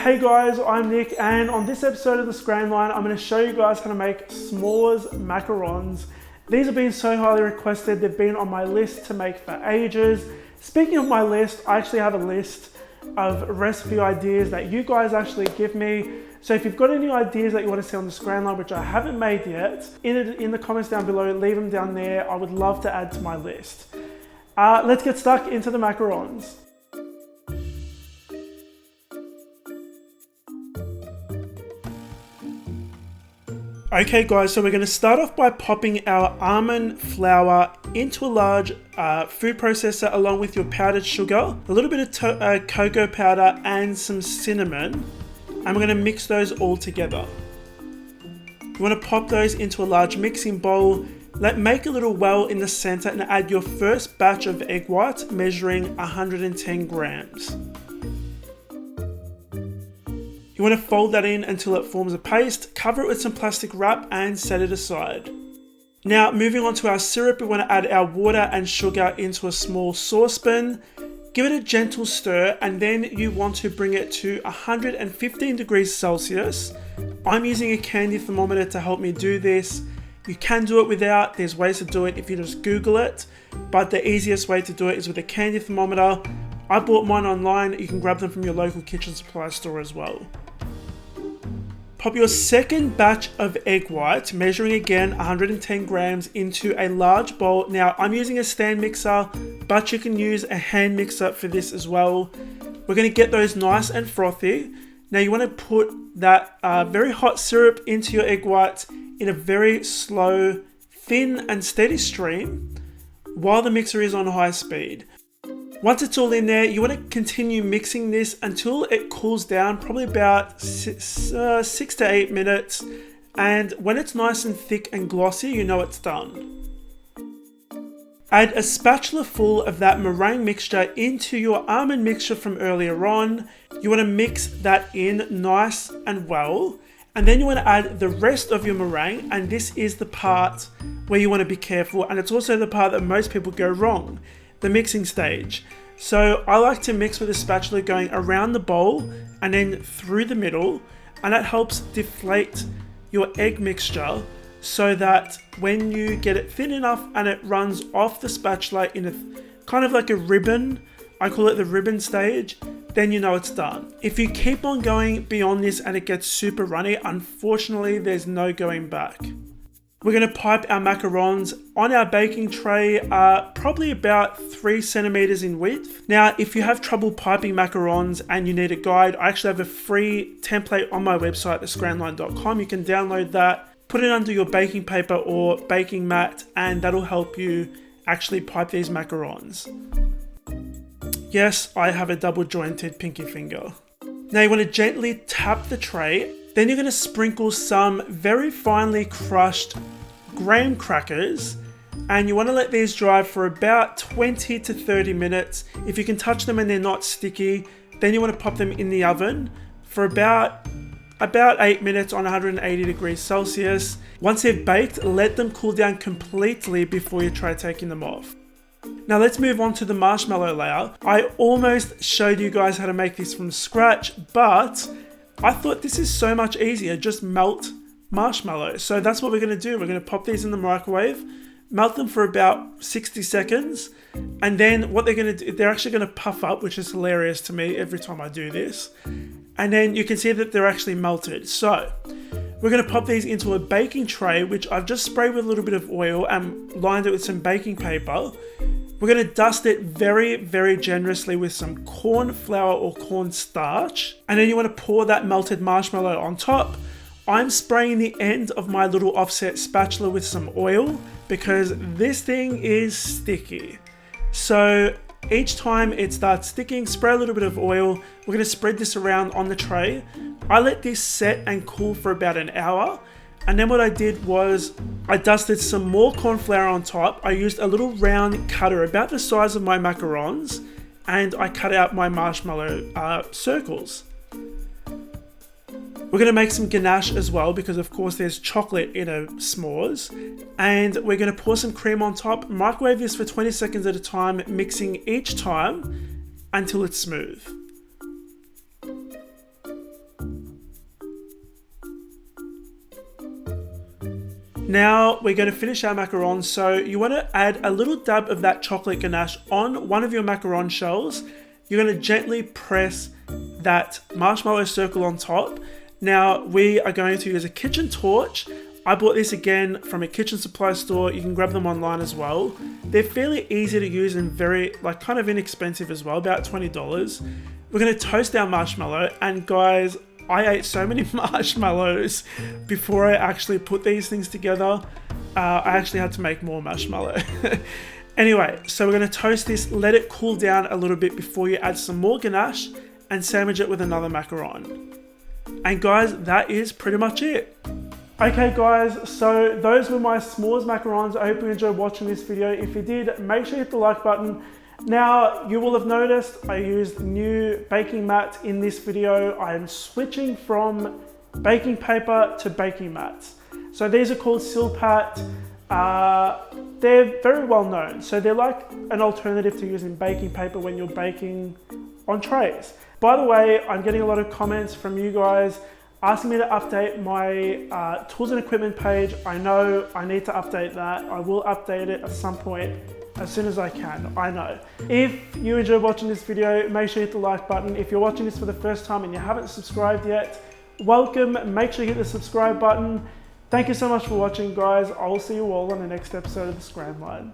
Hey guys, I'm Nick, and on this episode of the Scran Line, I'm going to show you guys how to make s'mores macarons. These have been so highly requested, they've been on my list to make for ages. Speaking of my list, I actually have a list of recipe ideas that you guys actually give me. So if you've got any ideas that you want to see on the Scran Line, which I haven't made yet, in the comments down below, leave them down there. I would love to add to my list. Let's get stuck into the macarons. Okay guys, so we're going to start off by popping our almond flour into a large food processor along with your powdered sugar, a little bit of cocoa powder and some cinnamon, and we're going to mix those all together. You want to pop those into a large mixing bowl, make a little well in the center and add your first batch of egg whites measuring 110 grams. You want to fold that in until it forms a paste, cover it with some plastic wrap and set it aside. Now moving on to our syrup, we want to add our water and sugar into a small saucepan. Give it a gentle stir and then you want to bring it to 115 degrees Celsius. I'm using a candy thermometer to help me do this. You can do it without, there's ways to do it if you just Google it, but the easiest way to do it is with a candy thermometer. I bought mine online, you can grab them from your local kitchen supply store as well. Pop your second batch of egg whites, measuring again 110 grams, into a large bowl. Now I'm using a stand mixer, but you can use a hand mixer for this as well. We're going to get those nice and frothy. Now you want to put that very hot syrup into your egg whites in a very slow, thin and steady stream while the mixer is on high speed. Once it's all in there, you want to continue mixing this until it cools down, probably about 6 to 8 minutes. And when it's nice and thick and glossy, you know it's done. Add a spatula full of that meringue mixture into your almond mixture from earlier on. You want to mix that in nice and well. And then you want to add the rest of your meringue, and this is the part where you want to be careful, and it's also the part that most people go wrong. The mixing stage. So I like to mix with a spatula going around the bowl and then through the middle, and that helps deflate your egg mixture so that when you get it thin enough and it runs off the spatula in a kind of like a ribbon, I call it the ribbon stage, then you know it's done. If you keep on going beyond this and it gets super runny, unfortunately there's no going back. We're going to pipe our macarons on our baking tray, probably about 3 centimeters in width. Now, if you have trouble piping macarons and you need a guide, I actually have a free template on my website, thescranline.com. You can download that, put it under your baking paper or baking mat, and that'll help you actually pipe these macarons. Yes, I have a double jointed pinky finger. Now you want to gently tap the tray. Then you're going to sprinkle some very finely crushed graham crackers, and you want to let these dry for about 20 to 30 minutes. If you can touch them and they're not sticky, then you want to pop them in the oven for about 8 minutes on 180 degrees Celsius. Once they've baked, let them cool down completely before you try taking them off. Now let's move on to the marshmallow layer. I almost showed you guys how to make this from scratch, but I thought this is so much easier, just melt marshmallows. So that's what we're going to do. We're going to pop these in the microwave, melt them for about 60 seconds, and then what they're going to do, they're actually going to puff up, which is hilarious to me every time I do this. And then you can see that they're actually melted. So we're going to pop these into a baking tray, which I've just sprayed with a little bit of oil and lined it with some baking paper. We're going to dust it very, very generously with some corn flour or corn starch. And then you want to pour that melted marshmallow on top. I'm spraying the end of my little offset spatula with some oil because this thing is sticky. So each time it starts sticking, spray a little bit of oil. We're going to spread this around on the tray. I let this set and cool for about an hour. And then what I did was I dusted some more corn flour on top. I used a little round cutter about the size of my macarons, and I cut out my marshmallow circles. We're going to make some ganache as well because of course there's chocolate in a s'mores. And we're going to pour some cream on top, microwave this for 20 seconds at a time, mixing each time until it's smooth. Now we're going to finish our macarons, so you want to add a little dab of that chocolate ganache on one of your macaron shells. You're going to gently press that marshmallow circle on top. Now we are going to use a kitchen torch. I bought this again from a kitchen supply store. You can grab them online as well. They're fairly easy to use and very kind of inexpensive as well, about $20. We're going to toast our marshmallow, and guys, I ate so many marshmallows before I actually put these things together. I actually had to make more marshmallow. Anyway, so we're going to toast this, let it cool down a little bit before you add some more ganache and sandwich it with another macaron. And guys, that is pretty much it. Okay guys, so those were my s'mores macarons. I hope you enjoyed watching this video. If you did, make sure you hit the like button. Now, you will have noticed I used new baking mat in this video. I am switching from baking paper to baking mats. So these are called Silpat. They're very well known. So they're like an alternative to using baking paper when you're baking on trays. By the way, I'm getting a lot of comments from you guys asking me to update my tools and equipment page. I know I need to update that. I will update it at some point as soon as I can, I know. If you enjoyed watching this video, make sure you hit the like button. If you're watching this for the first time and you haven't subscribed yet, welcome. Make sure you hit the subscribe button. Thank you so much for watching, guys. I will see you all on the next episode of the Scran Line.